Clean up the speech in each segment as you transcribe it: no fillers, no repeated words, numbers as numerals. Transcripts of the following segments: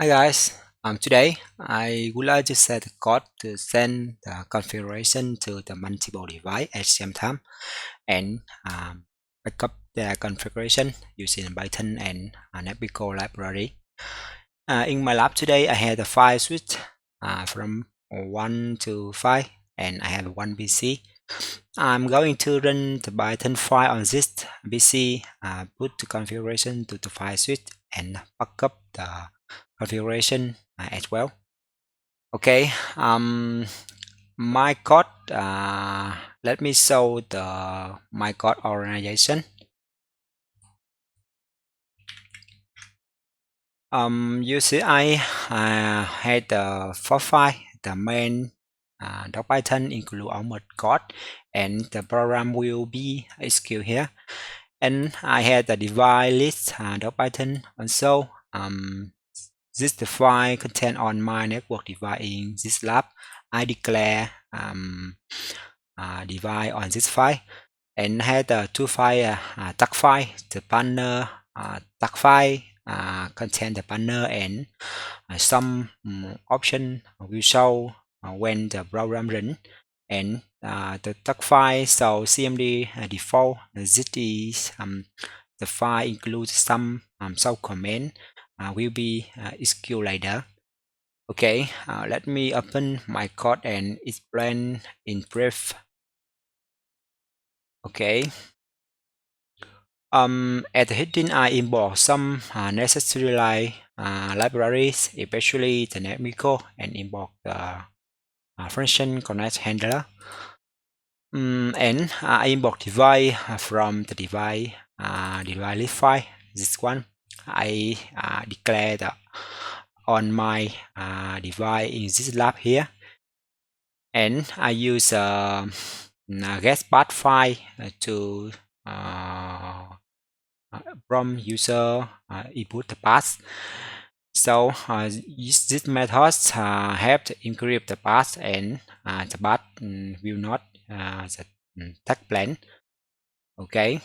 Hi guys, today I would like to set a code to send the configuration to the multiple device at the same time and backup the configuration using Python and Navico library. In my lab today, I had a file switch from 1 to 5 and I have one PC. I'm going to run the Python file on this PC, put the configuration to the file switch and backup the configuration as well. Okay, my code, let me show the my code organization. You see I had the for file, the main .python include all my code and the program will be executed here. And I had the device list .python also. This the file content on my network device in this lab. I declare device on this file and had two file tag file, the banner tag file contain the banner and some option will show when the program run and the tag file so cmd default this is the file includes some show command will be executed later. Okay, let me open my code and explain in brief. Okay, at the heading I import some necessary libraries, especially the Netmico, and import the function connect handler. And I import device from the device list file. This one I declare the on my device in this lab here, and I use get path file to from user input the path. So this method help to encrypt the path and the path will not tag plan. Okay.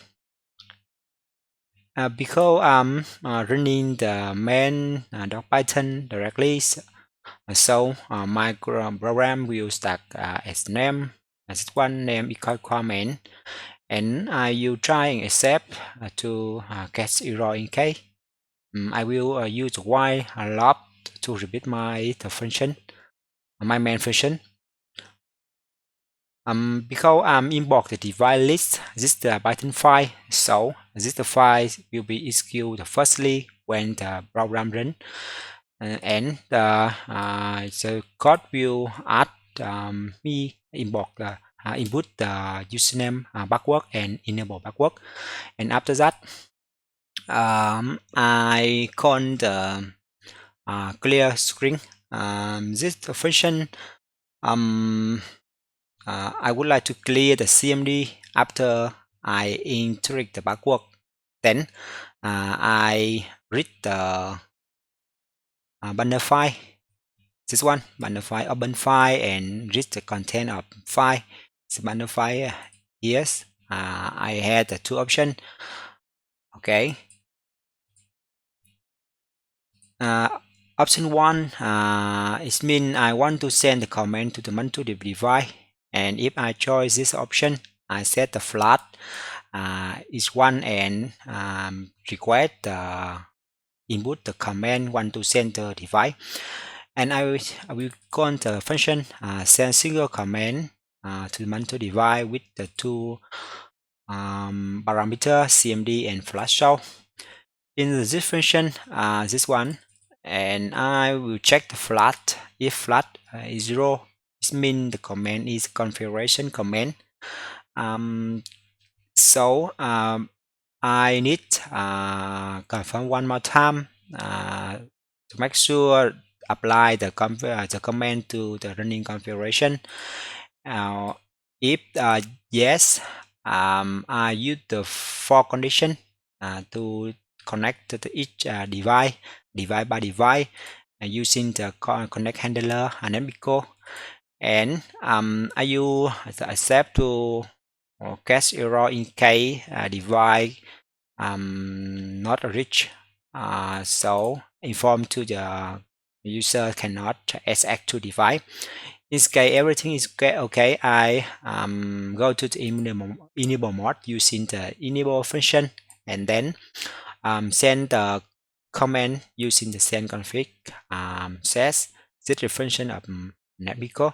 Because I'm running the main .python directly, so my program will start as name as one name equal comment, and I will try and accept to catch error in case. I will use while loop to repeat the function, my main function. Because I'm import the device list, this the Python file, so this the file will be executed firstly when the program run, and the code will add me import the input the username password and enable password, and after that I call the clear string. This function I would like to clear the CMD after I enter the password. Then I read the banner file. This one banner file, open file and read the content of file. The banner file. Yes, I had the two options. Okay. Option 1 it means I want to send the command to the multiple device, and if I choose this option, I set the flag is 1 and request the input the command want to send the device, and I will call the function send single command to the multiple device with the two parameter cmd and flash show. In this function, this one, and I will check the flat. If flat is 0, it means the command is configuration command. So I need confirm one more time to make sure apply the command to the running configuration. If yes, I use the for condition to connect to each device by device using the connect handler and Amico, and I use the accept to catch error in case device not reach. So inform to the user cannot access to device. In this case, everything is okay. I go to the enable mode using the enable function, and then send the command using the send config says this is the function of Netmico.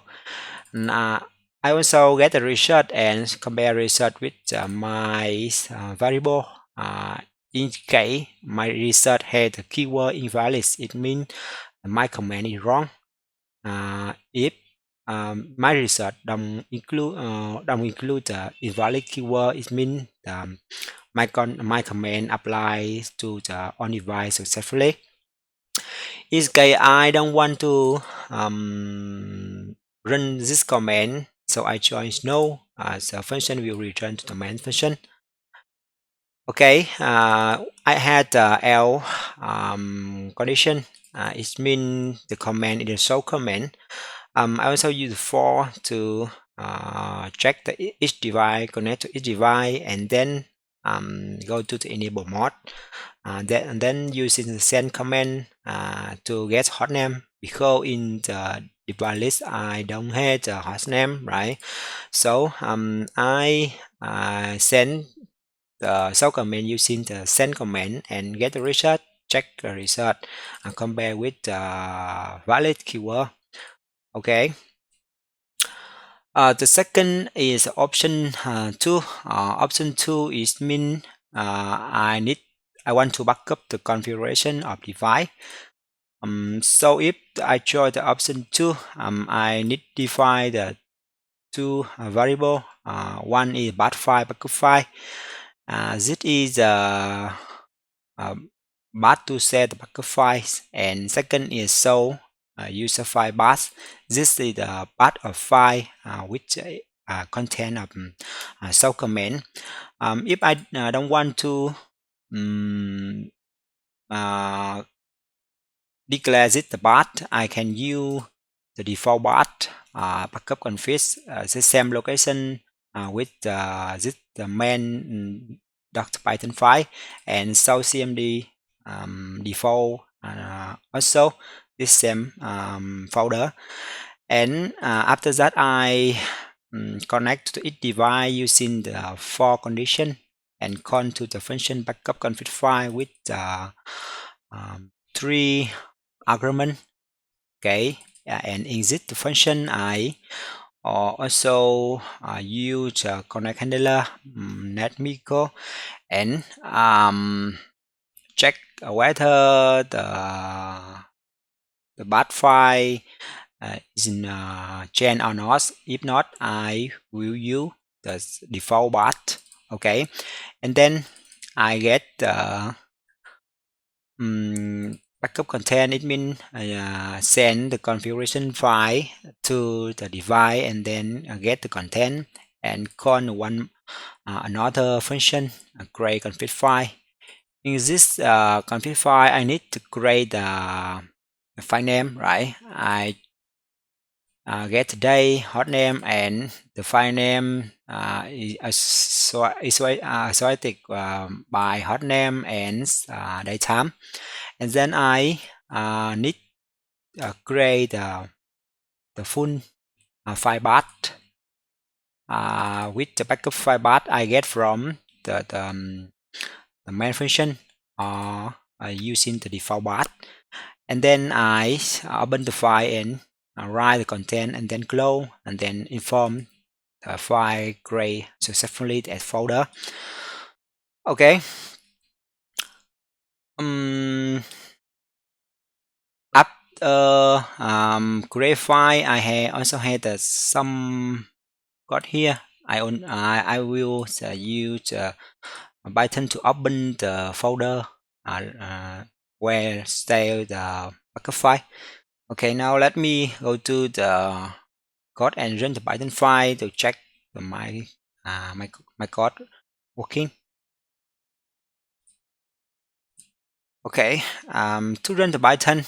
And, I also get the result and compare result with my variable. In case my result had the keyword invalid, it means my command is wrong. If my result don't include the invalid keyword, it means my command applies to the on device successfully. In this case, I don't want to run this command, so I choose no. The function will return to the main function. Okay, I had the L condition. It means the command is a show command. I also use for to check each device, connect to each device, and then go to the enable mode. And then using the send command to get host name, because in the device list I don't have the host name, right? So I send the show command using the send command and get the result, check the result, and compare with the valid keyword. Okay. The second is option 2. Option 2 is mean I want to back up the configuration of device. So if I choose the option 2, I need to define the two variable. One is bat file, backup file. This is bat to set the backup files, and second is show user file path. This is the part of file which content of show command. If I don't want to declare this the path, I can use the default path backup config the same location with this the main .python file and show cmd default also this same folder. And after that I connect to each device using the for condition and call to the function backup config file with 3 argument. Okay, and exit the function. I also use connect handler netmico and check whether the bat file is in chain or not. If not, I will use the default bat. Okay, and then I get the backup content. It means send the configuration file to the device and then get the content and call one another function create config file. In this config file, I need to create the file name, right? I get the day, hot name, and the file name is sorted by hot name and date time. And then I need create the full file path with the backup file path I get from the main function using the default path. And then I open the file and write the content and then close and then inform the file create successfully as folder. Okay. After create file, I also had some code here. I will use Python to open the folder where stay the backup file. Okay, now let me go to the code and run the Python file to check my code working. Okay, to run the Python,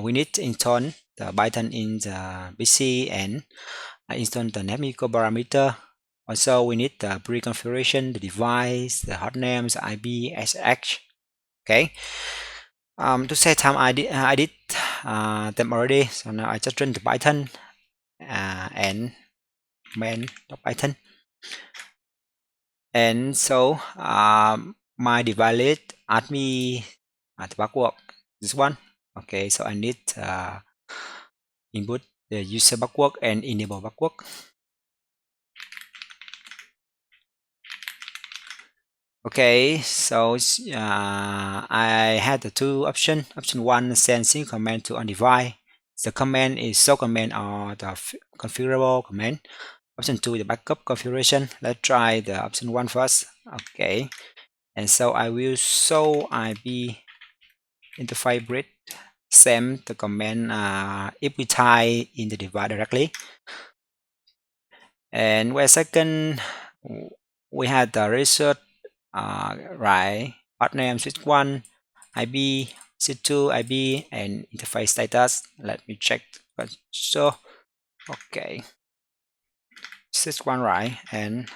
we need to install the Python in the PC and install the netmico parameter. Also, we need the pre-configuration, the device, the hot names, IP, SH. Okay. To save time, I did them already. So now I just run the Python and main.python, and so my device list asked me the password, this one. Okay, so I need input the user password and enable password. Okay, so I had the two options. Option one, send single command to on device. The command is show command or the configurable command. Option two, the backup configuration. Let's try the option one first. Okay, and so I will show IP interface bridge. Send the command if we tie in the device directly. And wait a second, we had the research right, part name switch 1, IB, switch 2, IB, and interface status. Let me check. So, okay, switch 1 right, and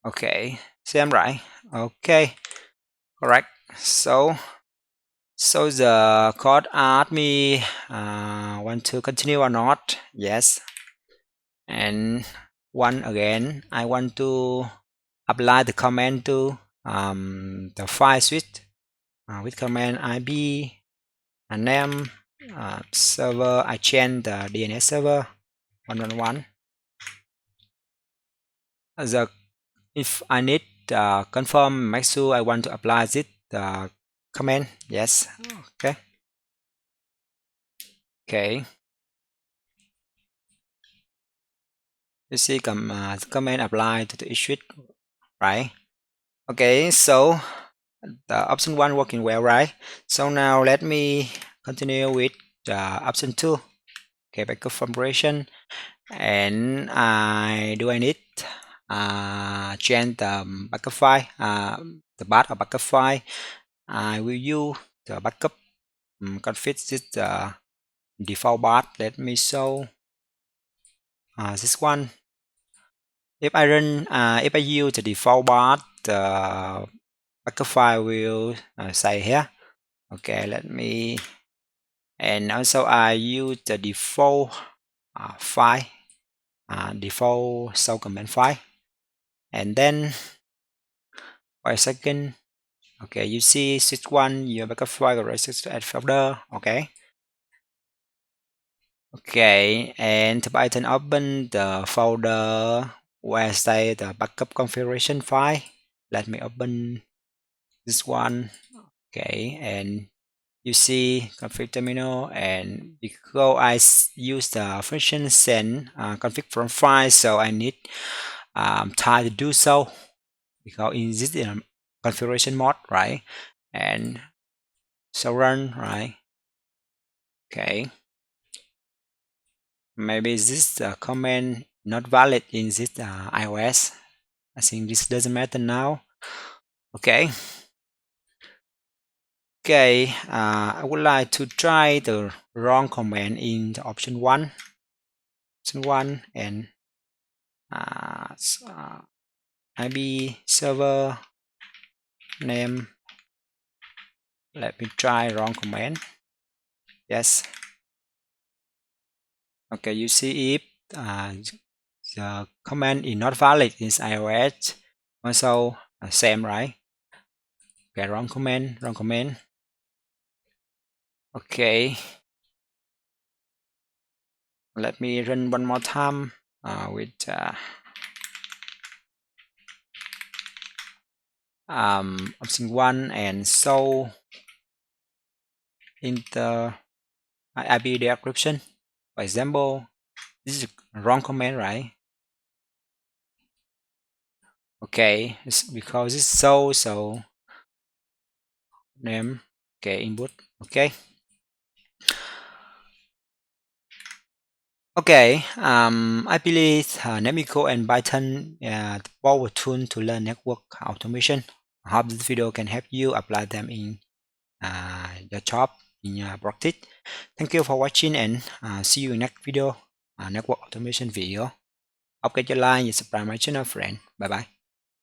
okay, same right. Okay, correct. So the code asked me want to continue or not. Yes, and one again, I want to apply the command to the file switch with command ib name server. I change the DNS server 111. The if I need confirm, make sure I want to apply this command. Yes. Okay. Okay. You see command apply to the issue, right? Okay. So the option one working well, right? So now let me continue with option two. Okay, backup configuration, and I need change the backup file, the path of backup file. I will use the backup config this default path. Let me show this one. If I run, if I use the default path, the backup file will say here. Okay, let me, and also I use the default file, default show command file, and then wait a second. Okay, you see switch one, your backup file registered to add folder. Okay. Okay, and to Python open the folder where stay the backup configuration file. Let me open this one. Okay, and you see config terminal, and because I use the function send config from file, so I need time to do so because in this configuration mode, right? And so run, right? Okay, maybe this comment not valid in this iOS. I think this doesn't matter now. Okay. Okay, I would like to try the wrong command in the option one. Option one, and IB server name. Let me try wrong command. Yes. Okay, you see if the command is not valid in iOS, also same, right? Okay, wrong command, wrong command. Okay, let me run one more time with option one, and so in the IP description, for example, this is wrong command, right? Okay, it's because it's so name. Okay, input. Okay. Okay, I believe Nemico and Python the power tool to learn network automation. I hope this video can help you apply them in your job, in your practice. Thank you for watching, and see you in next video, network automation video. Okay, your line, you subscribe my channel, friend. Bye bye.